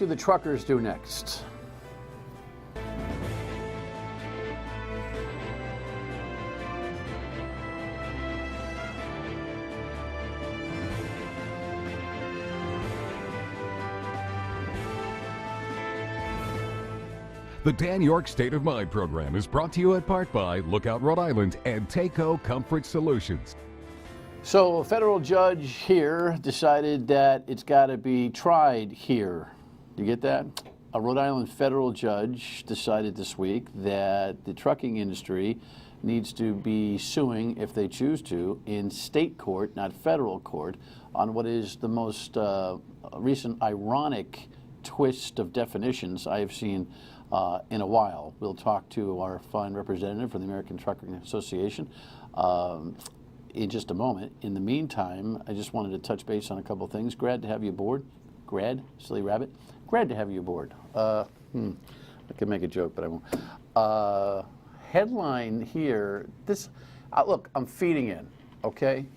do the truckers do next? The Dan York State of Mind program is brought to you in part by Lookout Rhode Island and Taco Comfort Solutions. So a federal judge here decided that it's got to be tried here. Do you get that? A Rhode Island federal judge decided this week that the trucking industry needs to be suing, if they choose to, in state court, not federal court, on what is the most recent ironic twist of definitions I have seen in a while. We'll talk to our fine representative from the American Trucking Association in just a moment. In the meantime, I just wanted to touch base on a couple of things. Glad to have you aboard. Silly rabbit. Glad to have you aboard. I could make a joke, but I won't. Headline here. Look, I'm feeding in, okay?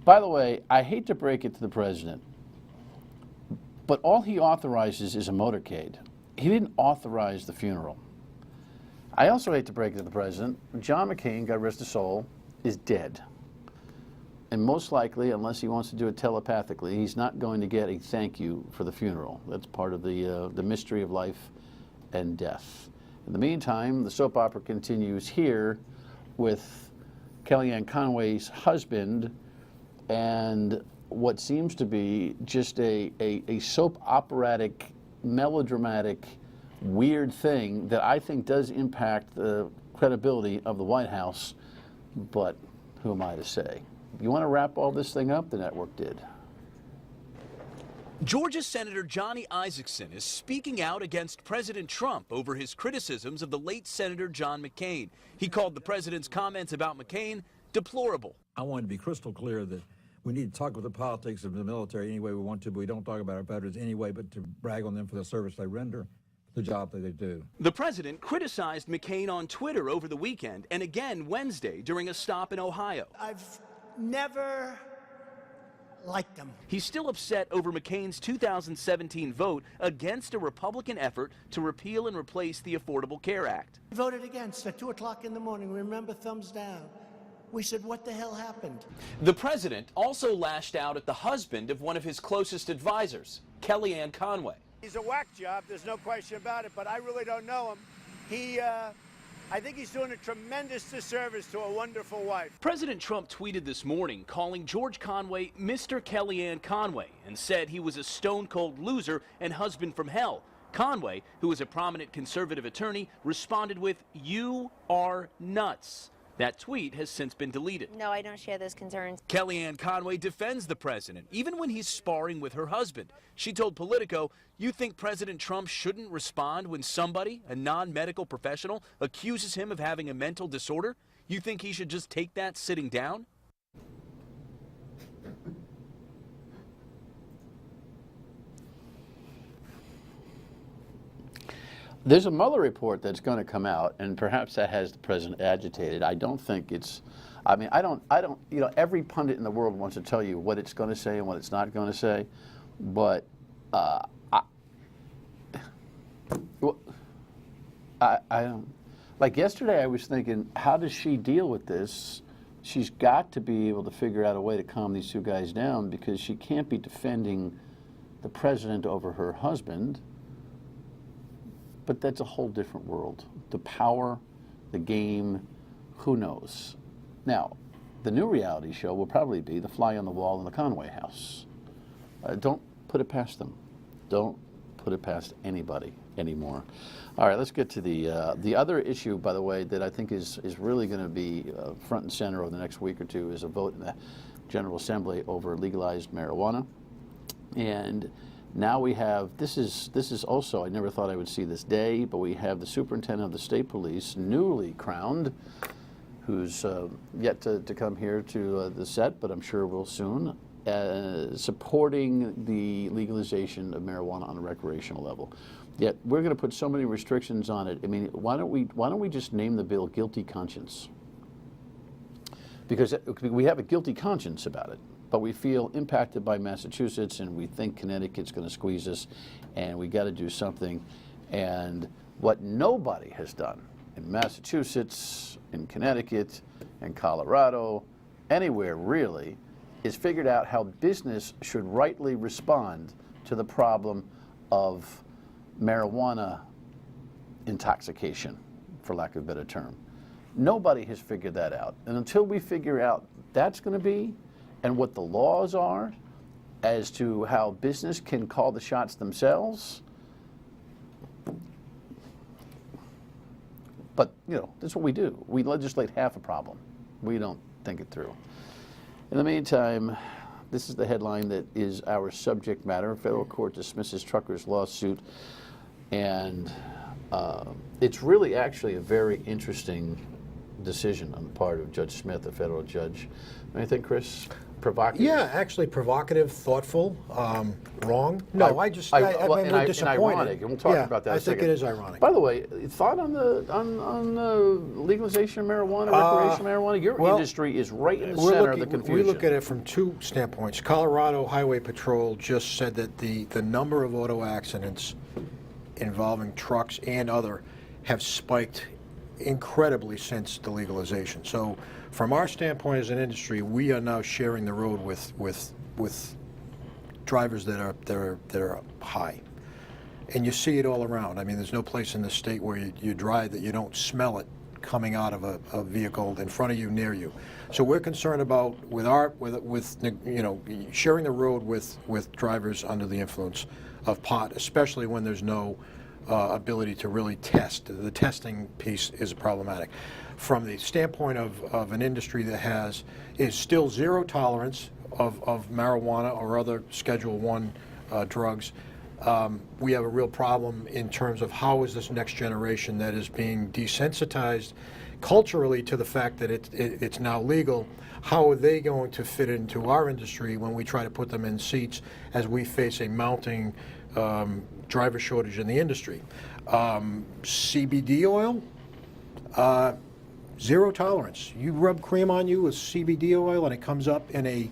By the way, I hate to break it to the president, but all he authorizes is a motorcade. He didn't authorize the funeral. I also hate to break it to the president. John McCain, God rest his soul, is dead. And most likely, unless he wants to do it telepathically, he's not going to get a thank you for the funeral. That's part of the mystery of life and death. In the meantime, the soap opera continues here with Kellyanne Conway's husband and what seems to be just a soap operatic, melodramatic, weird thing that I think does impact the credibility of the White House, but who am I to say? You want to wrap all this thing up? The network did. Georgia Senator Johnny Isakson is speaking out against President Trump over his criticisms of the late Senator John McCain. He called the president's comments about McCain deplorable. I wanted to be crystal clear that we need to talk with the politics of the military any way we want to, but we don't talk about our veterans anyway, but to brag on them for the service they render, the job that they do. The president criticized McCain on Twitter over the weekend and again Wednesday during a stop in Ohio. I've never liked him. He's still upset over McCain's 2017 vote against a Republican effort to repeal and replace the Affordable Care Act. He voted against at 2 o'clock in the morning. Remember, thumbs down. We said, what the hell happened? The president also lashed out at the husband of one of his closest advisors, Kellyanne Conway. He's a whack job, there's no question about it, but I really don't know him. I think he's doing a tremendous disservice to a wonderful wife. President Trump tweeted this morning calling George Conway Mr. Kellyanne Conway and said he was a stone-cold loser and husband from hell. Conway, who is a prominent conservative attorney, responded with, "You are nuts." That tweet has since been deleted. No, I don't share those concerns. Kellyanne Conway defends the president, even when he's sparring with her husband. She told Politico, "You think President Trump shouldn't respond when somebody, a non-medical professional, accuses him of having a mental disorder? You think he should just take that sitting down?" There's a Mueller report that's going to come out, and perhaps that has the president agitated. I don't think it's, I mean, I don't, you know, every pundit in the world wants to tell you what it's going to say and what it's not going to say, but I don't, like yesterday I was thinking, how does she deal with this? She's got to be able to figure out a way to calm these two guys down, because she can't be defending the president over her husband. But that's a whole different world. The power, the game, who knows? Now, the new reality show will probably be the fly on the wall in the Conway house. Don't put it past them. Don't put it past anybody anymore. All right, let's get to the other issue, by the way, that I think is really going to be front and center over the next week or two, is a vote in the General Assembly over legalized marijuana. And now we have, this is also, I never thought I would see this day, but we have the superintendent of the state police, newly crowned, who's yet to come here to the set, but I'm sure will soon, supporting the legalization of marijuana on a recreational level. Yet we're going to put so many restrictions on it. I mean, why don't we just name the bill guilty conscience? Because we have a guilty conscience about it. but we feel impacted by Massachusetts, and we think Connecticut's going to squeeze us, and we got to do something. And what nobody has done in Massachusetts, in Connecticut, in Colorado, anywhere really, is figured out how business should rightly respond to the problem of marijuana intoxication, for lack of a better term. Nobody has figured that out. And until we figure out that's going to be, and what the laws are as to how business can call the shots themselves, but that's what we do. We legislate half a problem. We don't think it through. In the meantime, this is the headline that is our subject matter. A federal court dismisses truckers' lawsuit, and it's really actually a very interesting decision on the part of Judge Smith, a federal judge. Anything, Chris? Provocative? Yeah, actually provocative, though, wrong. No, I'm disappointed. And ironic, and we'll talk about that in a second. I think it is ironic. By the way, thought on the legalization of marijuana, recreational marijuana? Your industry is right in the center of the confusion. We look at it from two standpoints. Colorado Highway Patrol just said that the number of auto accidents involving trucks and other have spiked incredibly since the legalization. So from our standpoint as an industry, we are now sharing the road with drivers that are high. And you see it all around. I mean, there's no place in the state where you drive that you don't smell it coming out of a vehicle in front of you, near you. So we're concerned about sharing the road with drivers under the influence of pot, especially when there's no ability to really test. The testing piece is problematic. From the standpoint of an industry that is still zero tolerance of marijuana or other Schedule I drugs, we have a real problem in terms of how is this next generation that is being desensitized culturally to the fact that it's now legal. How are they going to fit into our industry when we try to put them in seats as we face a mounting driver shortage in the industry? CBD oil, zero tolerance. You rub cream on you with CBD oil and it comes up in a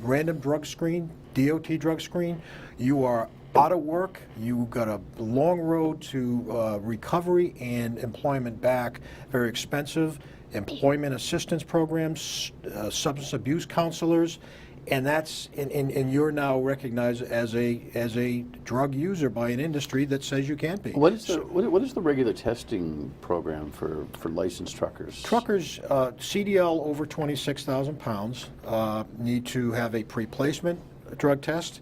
random drug screen, DOT drug screen, you are out of work. You've got a long road to recovery and employment back. Very expensive. Employment assistance programs, substance abuse counselors, and you're now recognized as a drug user by an industry that says you can't be. What is the regular testing program for licensed truckers? Truckers, CDL over 26,000 pounds, need to have a pre-placement drug test.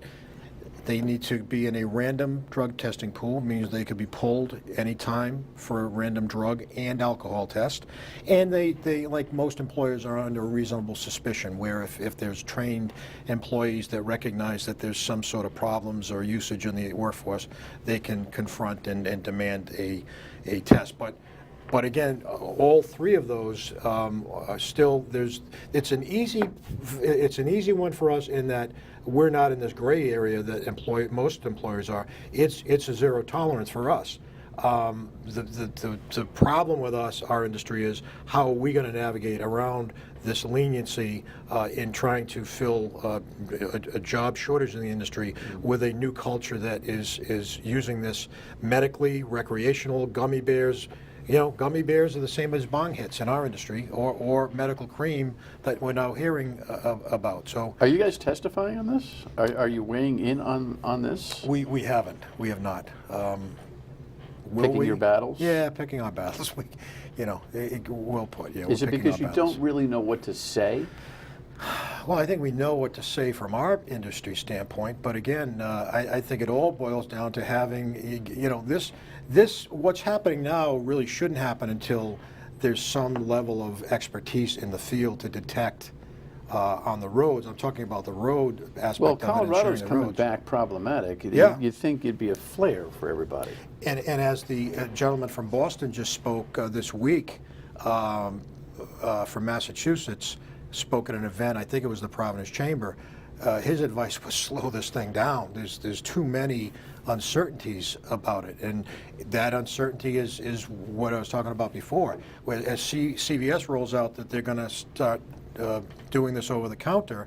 They need to be in a random drug testing pool, means they could be pulled anytime for a random drug and alcohol test. And they like most employers, are under reasonable suspicion, where if there's trained employees that recognize that there's some sort of problems or usage in the workforce, they can confront and demand a test. But again, all three of those are still it's an easy one for us in that we're not in this gray area that most employers are. It's a zero tolerance for us. The problem with us, our industry, is how are we going to navigate around this leniency in trying to fill a job shortage in the industry with a new culture that is using this medically, recreational, gummy bears. Gummy bears are the same as bong hits in our industry, or medical cream that we're now hearing about. So, are you guys testifying on this? Are you weighing in on this? We haven't. We have not. Picking your battles? Yeah, picking our battles. We'll put. Yeah. Is it because you don't really know what to say? Well, I think we know what to say from our industry standpoint, but again, I think it all boils down to having, this what's happening now really shouldn't happen until there's some level of expertise in the field to detect on the roads. I'm talking about the road aspect well, of it. Well, Colorado's coming roads. back problematic. Yeah. You'd think it'd be a flare for everybody. And as the gentleman from Boston just spoke this week from Massachusetts, spoke at an event, I think it was the Providence Chamber, his advice was slow this thing down. There's too many uncertainties about it, and that uncertainty is what I was talking about before. As CVS rolls out that they're going to start doing this over the counter,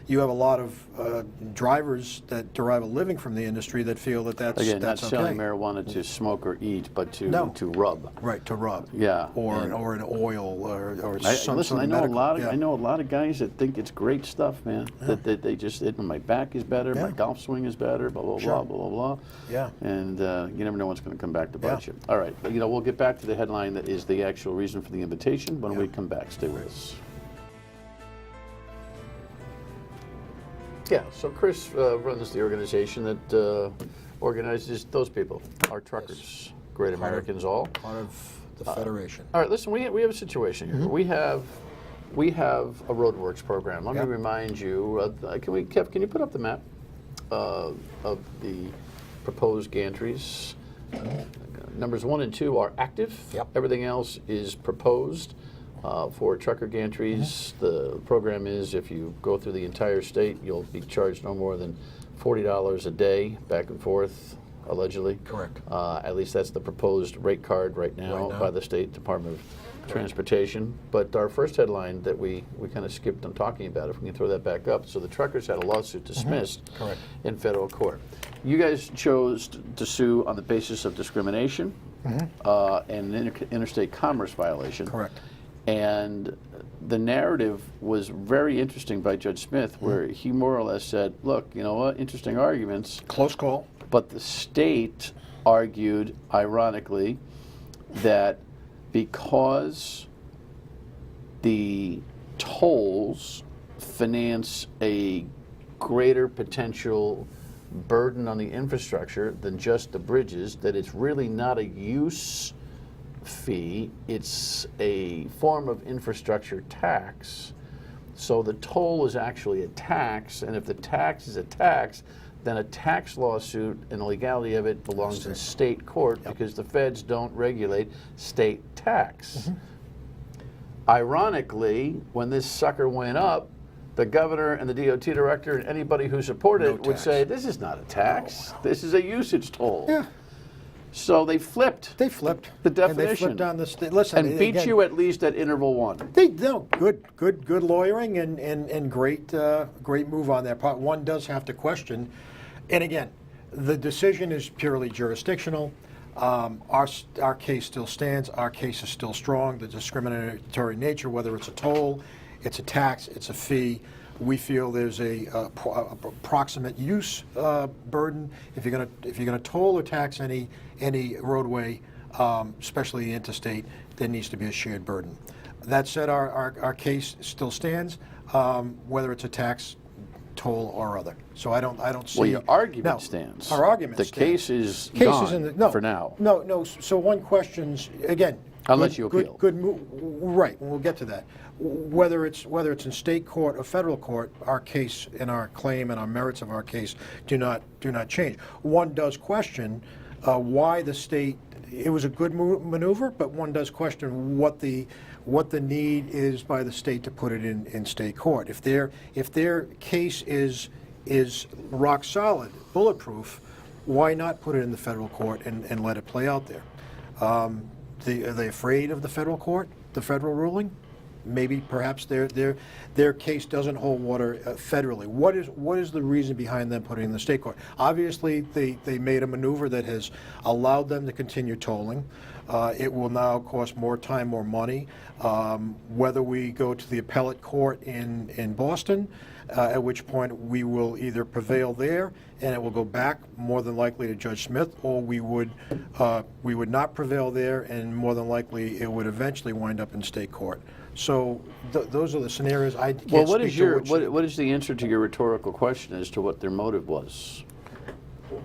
you have a lot of drivers that derive a living from the industry that feel that that's Again, that's not selling okay. marijuana to smoke or eat, but to No. to rub. Right, to rub. Yeah, Or and- or an oil or some Listen, sort I of know medical. a lot of yeah. I know a lot of guys that think it's great stuff, man. That they just my back is better, my Yeah. golf swing is better, blah blah Sure. blah blah blah. Yeah. And you never know what's going to come back to bite Yeah. you. All right, but, we'll get back to the headline that is the actual reason for the invitation when we come back. Stay with us. Yeah, so Chris runs the organization that organizes those people, our truckers, great Americans all. Part of the federation. All right, listen, we have a situation here. We have a roadworks program. Let me Yeah. remind you. Kev, can you put up the map of the proposed gantries? Numbers 1 and 2 are active. Yep. Everything else is proposed for trucker gantries. The program is if you go through the entire state, you'll be charged no more than $40 a day back and forth, allegedly. Correct. At least that's the proposed rate card right now by the State Department of Transportation. But our first headline that we kind of skipped on talking about, if we can throw that back up. So the truckers had a lawsuit dismissed Correct. in federal court. You guys chose to sue on the basis of discrimination and an interstate commerce violation. Correct. And the narrative was very interesting by Judge Smith, where he more or less said, look, you know what, interesting arguments. Close call. But the state argued, ironically, that because the tolls finance a greater potential burden on the infrastructure than just the bridges, that it's really not a use fee, it's a form of infrastructure tax. So the toll is actually a tax, and if the tax is a tax, then a tax lawsuit and the legality of it belongs in state court because the feds don't regulate state tax. Ironically, when this sucker went up, the governor and the DOT director and anybody who supported it would tax. say, this is not a tax, this is a usage toll. Yeah. So they flipped They flipped. the And they definition flipped on this. Listen, and beat again, you at least at interval 1. They no good lawyering and great move on their part. One does have to question, and again, the decision is purely jurisdictional. Our case still stands. Our case is still strong. The discriminatory nature, whether it's a toll, it's a tax, it's a fee. We feel there's a approximate use burden. If you're gonna toll or tax any roadway, especially interstate, there needs to be a shared burden. That said, our case still stands, whether it's a tax, toll, or other. So I don't see. Well, your argument No, stands. Our argument The stands. case is Case gone is in the, for now. No. So one questions again. Unless you appeal. Good move. Right. We'll get to that. Whether it's in state court or federal court, our case and our claim and our merits of our case do not change. One does question why the state. It was a good maneuver, but one does question what the need is by the state to put it in state court. If their case is rock solid, bulletproof, why not put it in the federal court and let it play out there? Are they afraid of the federal court, the federal ruling? Maybe perhaps their case doesn't hold water federally. What is the reason behind them putting it in the state court? Obviously, they made a maneuver that has allowed them to continue tolling. It will now cost more time, more money. Whether we go to the appellate court in Boston, at which point we will either prevail there and it will go back more than likely to Judge Smith, or we would not prevail there and more than likely it would eventually wind up in state court. So those are the scenarios. I can't Well, what speak is to your which- what is the answer to your rhetorical question as to what their motive was?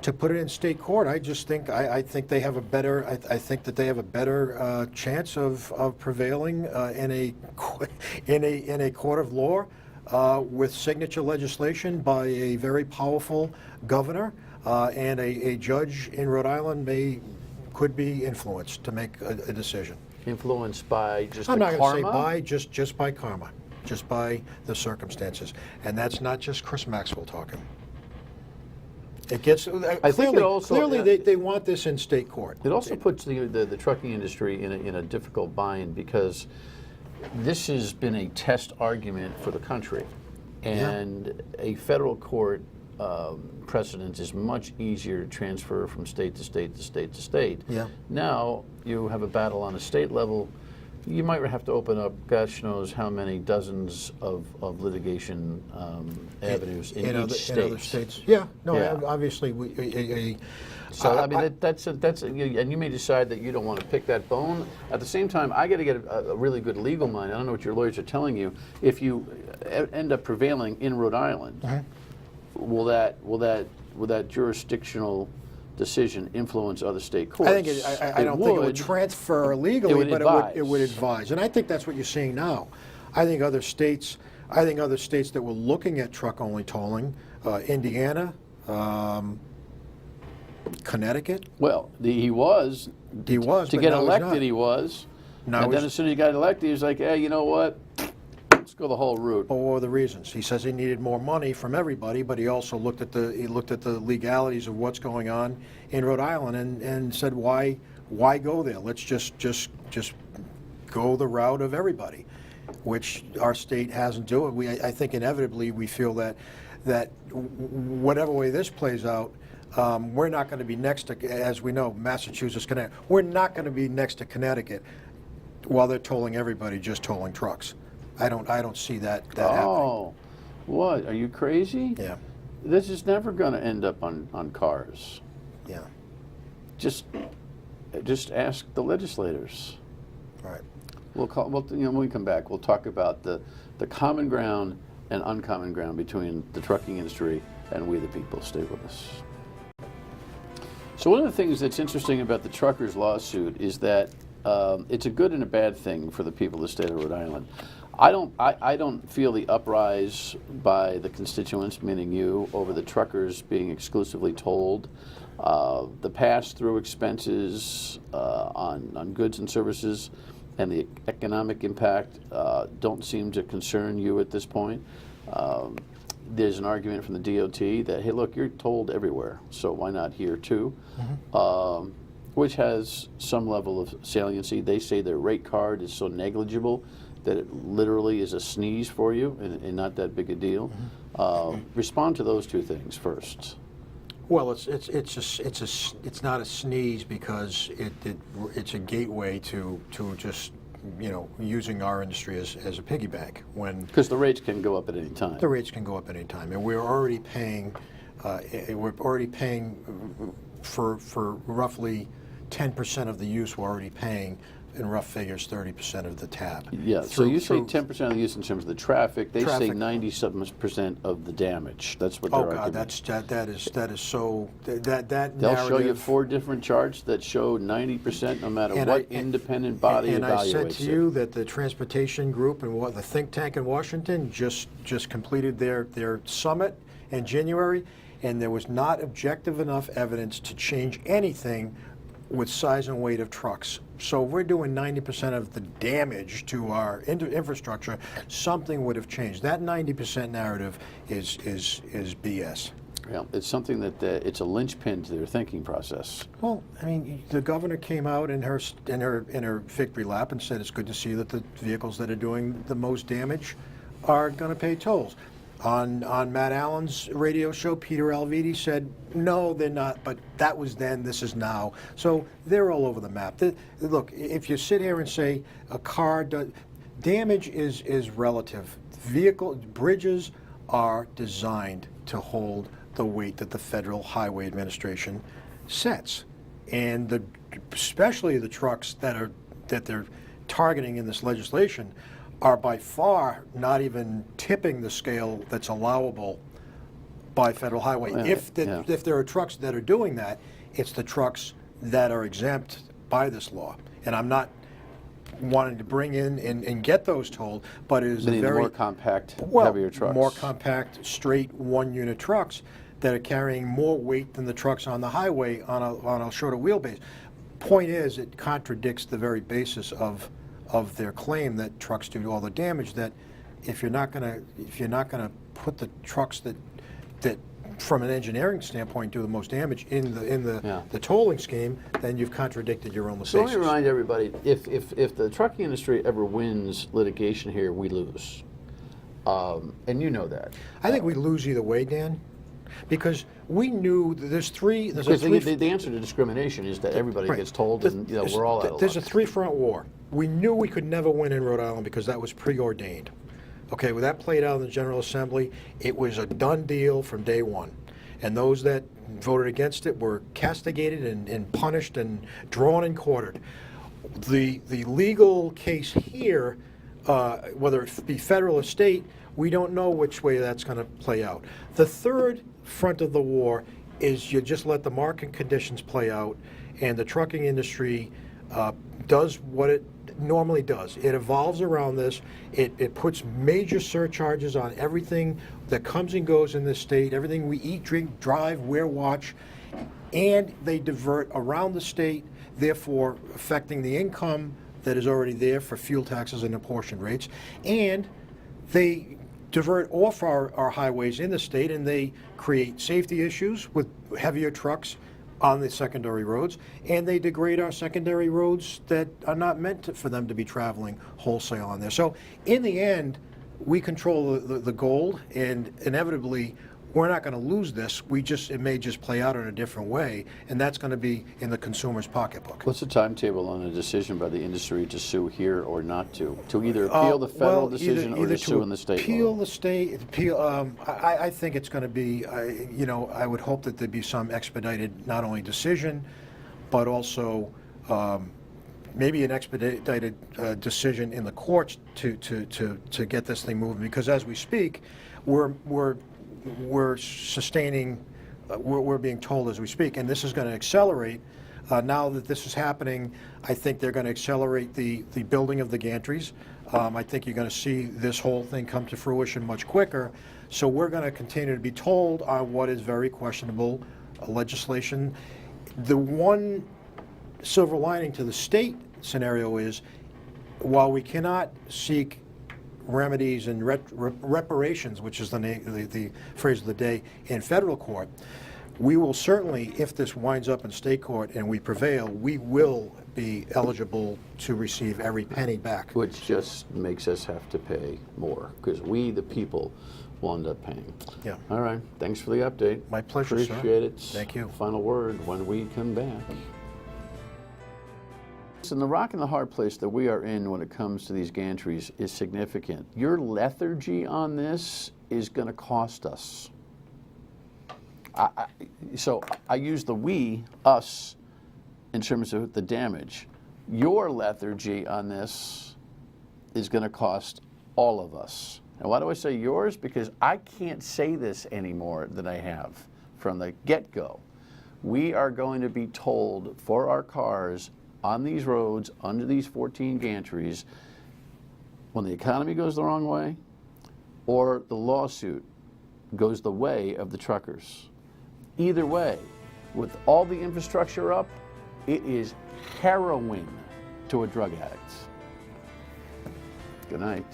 to put it in state court? I just think I think they have a better. I think that they have a better chance of prevailing in a court of law with signature legislation by a very powerful governor and a judge in Rhode Island could be influenced to make a decision. Influenced by just I'm the not karma? going to say by, just by karma, just by the circumstances. And that's not just Chris Maxwell talking. It gets, I think it also- clearly they want this in state court. It also puts the trucking industry in a difficult bind because this has been a test argument for the country. And a federal court precedent is much easier to transfer from state to state to state to state. Yeah. Now you have a battle on a state level. You might have to open up, gosh knows how many dozens of litigation avenues in each state. In other states. Yeah. No. Yeah. Obviously, So I mean, that's and you may decide that you don't want to pick that bone. At the same time, I got to get a really good legal mind. I don't know what your lawyers are telling you. If you end up prevailing in Rhode Island, will that jurisdictional decision influence other state courts? I think I don't think it would transfer legally, but it would advise, and I think that's what you're seeing now. I think other states that were looking at truck-only tolling, Indiana, Connecticut. Well, he was to get but now elected. he's He was, not. and then as soon as he got elected, he was like, "Hey, you know what? Let's go the whole route." What were the reasons? He says he needed more money from everybody, but he also looked at the legalities of what's going on in Rhode Island and said, why go there? Let's just go the route of everybody, which our state hasn't done. I think inevitably we feel that whatever way this plays out, we're not going to be next to, as we know, Massachusetts, Connecticut. We're not going to be next to Connecticut while they're tolling everybody, just tolling trucks. I don't see that happening. Oh, what? Are you crazy? Yeah. This is never going to end up on cars. Yeah. Just ask the legislators. Right. When we come back, we'll talk about the common ground and uncommon ground between the trucking industry and we the people. Stay with us. So one of the things that's interesting about the truckers' lawsuit is that it's a good and a bad thing for the people of the state of Rhode Island. I don't feel the uprise by the constituents, meaning you, over the truckers being exclusively tolled. The pass-through expenses on goods and services and the economic impact don't seem to concern you at this point. There's an argument from the DOT that, hey, look, you're tolled everywhere, so why not here too? Which has some level of saliency. They say their rate card is so negligible that it literally is a sneeze for you and not that big a deal. Respond to those two things first. Well, it's not a sneeze because it's a gateway to just using our industry as a piggy bank because the rates can go up at any time. The rates can go up at any time, and we're already paying for roughly 10% of the use. We're already paying, in rough figures, 30% of the tab. Yeah, so you say 10% of the use in terms of the traffic. They say 90-something% of the damage. That's what they're arguing. that is so that They'll show you narrative. 4 different charts that show 90% no matter what independent body and evaluates I said to it. you that the transportation group and the think tank in Washington just completed their summit in January, and there was not objective enough evidence to change anything with size and weight of trucks. So if we're doing 90% of the damage to our infrastructure, something would have changed. That 90% narrative is BS. Yeah, it's something that it's a linchpin to their thinking process. Well, I mean, the governor came out in her victory lap and said it's good to see that the vehicles that are doing the most damage are going to pay tolls. On Matt Allen's radio show, Peter Alviti said, no, they're not, but that was then, this is now. So they're all over the map. Look, if you sit here and say a car, damage is relative. Bridges are designed to hold the weight that the Federal Highway Administration sets. And especially the trucks that they're targeting in this legislation are by far not even tipping the scale that's allowable by federal highway. Yeah, If there are trucks that are doing that, it's the trucks that are exempt by this law. And I'm not wanting to bring in and get those tolled, but it is a very more compact, heavier trucks. More compact, straight one-unit trucks that are carrying more weight than the trucks on the highway on a shorter wheelbase. Point is, it contradicts the very basis of their claim that trucks do all the damage. That if you're not going to put the trucks that from an engineering standpoint do the most damage in the tolling scheme, then you've contradicted your own basis. So let me remind everybody: if the trucking industry ever wins litigation here, we lose. And you know that. I think we lose either way, Dan, because we knew that there's Because the answer to discrimination is that everybody Right. gets told, and we're all out of There's a luck. three-front war. We knew we could never win in Rhode Island because that was preordained. Okay, when that played out in the General Assembly, it was a done deal from day one. And those that voted against it were castigated and punished and drawn and quartered. The legal case here, whether it be federal or state, we don't know which way that's going to play out. The third front of the war is you just let the market conditions play out, and the trucking industry does what it normally does. It evolves around this. It puts major surcharges on everything that comes and goes in this state, everything we eat, drink, drive, wear, watch, and they divert around the state, therefore affecting the income that is already there for fuel taxes and apportion rates. And they divert off our highways in the state, and they create safety issues with heavier trucks on the secondary roads, and they degrade our secondary roads that are not meant for them to be traveling wholesale on there. So in the end, we control the gold, and inevitably we're not going to lose this. It may just play out in a different way, and that's going to be in the consumer's pocketbook. What's the timetable on a decision by the industry to sue here or not to? To either appeal the federal decision or to sue in the state appeal law? the state, I think it's going to be, I would hope that there'd be some expedited, not only decision, but also maybe an expedited decision in the courts to get this thing moving. Because as we speak, we're sustaining, we're being told as we speak, and this is going to accelerate. Now that this is happening, I think they're going to accelerate the building of the gantries. I think you're going to see this whole thing come to fruition much quicker. So we're going to continue to be told on what is very questionable legislation. The one silver lining to the state scenario is, while we cannot seek remedies and reparations, which is the phrase of the day, in federal court, we will certainly, if this winds up in state court and we prevail, we will be eligible to receive every penny back. Which just makes us have to pay more, because we, the people, will end up paying. Yeah. All right. Thanks for the update. My pleasure, sir. Appreciate it. Thank you. Final word when we come back. And the rock and the hard place that we are in when it comes to these gantries is significant. Your lethargy on this is going to cost us. So I use the we, us, in terms of the damage. Your lethargy on this is going to cost all of us. And why do I say yours? Because I can't say this anymore than I have from the get-go. We are going to be told for our cars on these roads, under these 14 gantries, when the economy goes the wrong way, or the lawsuit goes the way of the truckers. Either way, with all the infrastructure up, it is heroin to a drug addict. Good night.